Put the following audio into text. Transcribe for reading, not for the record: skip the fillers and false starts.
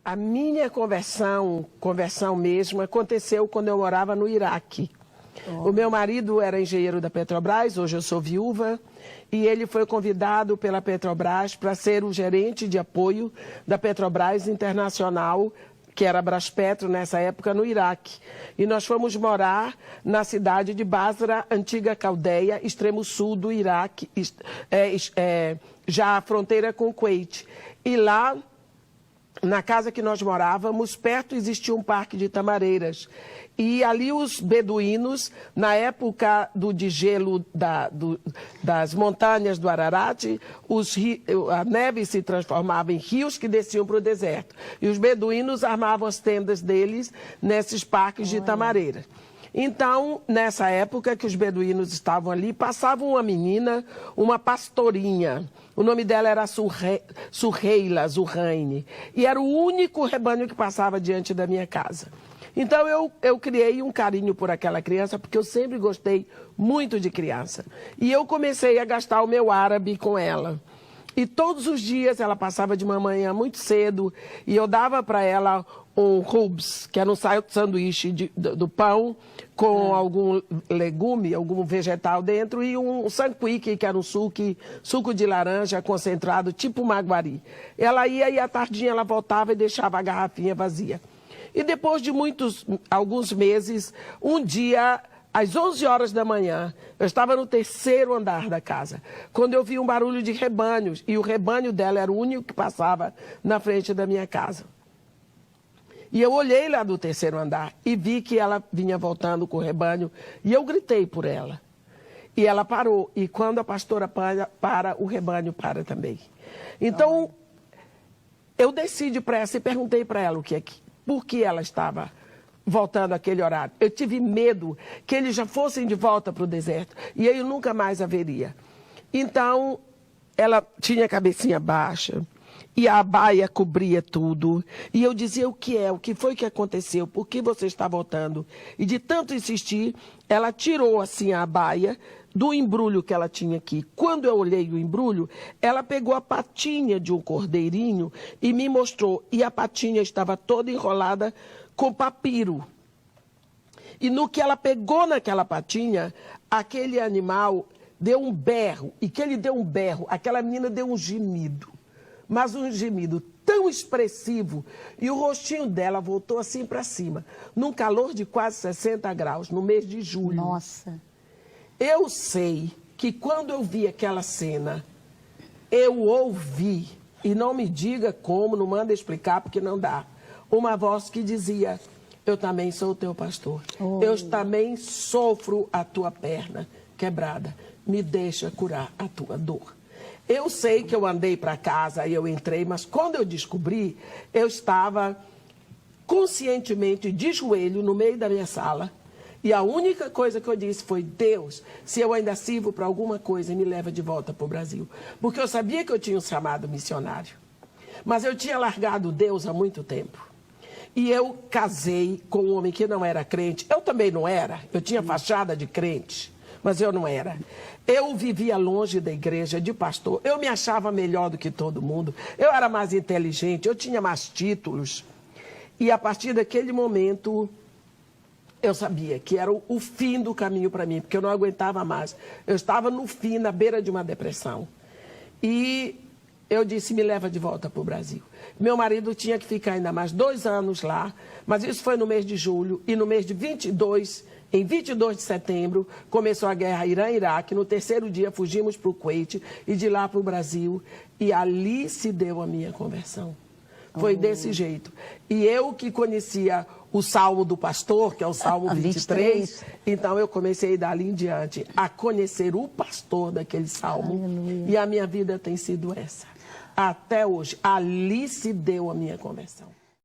A minha conversão mesmo, aconteceu quando eu morava no Iraque. O meu marido era engenheiro da Petrobras, hoje eu sou viúva, e ele foi convidado pela Petrobras para ser o gerente de apoio da Petrobras Internacional, que era Braspetro nessa época, no Iraque. E nós fomos morar na cidade de Basra, antiga Caldeia, extremo sul do Iraque, já a fronteira com o Kuwait. E lá, na casa que nós morávamos, perto existia um parque de tamareiras. E ali os beduínos, na época do degelo das montanhas do Ararat, a neve se transformava em rios que desciam para o deserto. E os beduínos armavam as tendas deles nesses parques de tamareiras. Então, nessa época que os beduínos estavam ali, passava uma menina, uma pastorinha. O nome dela era Surreila, Zurraine. E era o único rebanho que passava diante da minha casa. Então, eu criei um carinho por aquela criança, porque eu sempre gostei muito de criança. E eu comecei a gastar o meu árabe com ela. E todos os dias ela passava de uma manhã muito cedo e eu dava para ela um rubs, que era um sanduíche do pão com algum legume, algum vegetal dentro, e um sanquique, que era um suco de laranja concentrado, tipo maguari. Ela ia e à tardinha ela voltava e deixava a garrafinha vazia. E depois de alguns meses, um dia, às 11 horas da manhã, eu estava no terceiro andar da casa, quando eu vi um barulho de rebanhos, e o rebanho dela era o único que passava na frente da minha casa. E eu olhei lá do terceiro andar e vi que ela vinha voltando com o rebanho, e eu gritei por ela. E ela parou, e quando a pastora para, o rebanho para também. Então, eu desci depressa e perguntei para ela por que ela estava voltando àquele horário. Eu tive medo que eles já fossem de volta para o deserto e eu nunca mais a veria. Então, ela tinha a cabecinha baixa e a abaia cobria tudo. E eu dizia: o que foi que aconteceu? Por que você está voltando? E de tanto insistir, ela tirou assim a abaia do embrulho que ela tinha aqui. Quando eu olhei o embrulho, ela pegou a patinha de um cordeirinho e me mostrou. E a patinha estava toda enrolada com papiro. E no que ela pegou naquela patinha, aquele animal deu um berro. E que ele deu um berro, aquela menina deu um gemido. Mas um gemido tão expressivo. E o rostinho dela voltou assim para cima, num calor de quase 60 graus, no mês de julho. Nossa! Eu sei que quando eu vi aquela cena, eu ouvi, e não me diga como, não manda explicar porque não dá, uma voz que dizia: eu também sou o teu pastor, eu também sofro a tua perna quebrada, me deixa curar a tua dor. Eu sei que eu andei para casa e eu entrei, mas quando eu descobri, eu estava conscientemente de joelho no meio da minha sala. E a única coisa que eu disse foi: Deus, se eu ainda sirvo para alguma coisa, me leva de volta para o Brasil. Porque eu sabia que eu tinha um chamado missionário. Mas eu tinha largado Deus há muito tempo. E eu casei com um homem que não era crente. Eu também não era. Eu tinha fachada de crente, mas eu não era. Eu vivia longe da igreja, de pastor. Eu me achava melhor do que todo mundo. Eu era mais inteligente, eu tinha mais títulos. E a partir daquele momento, eu sabia que era o fim do caminho para mim, porque eu não aguentava mais. Eu estava no fim, na beira de uma depressão. E eu disse: me leva de volta para o Brasil. Meu marido tinha que ficar ainda mais 2 anos lá, mas isso foi no mês de julho, e no mês de 22, em 22 de setembro, começou a guerra Irã-Iraque. No terceiro dia, fugimos para o Kuwait e de lá para o Brasil, e ali se deu a minha conversão. Foi desse jeito. E eu que conhecia o Salmo do Pastor, que é o Salmo 23, então eu comecei dali em diante a conhecer o pastor daquele Salmo. Aleluia. E a minha vida tem sido essa. Até hoje, ali se deu a minha conversão.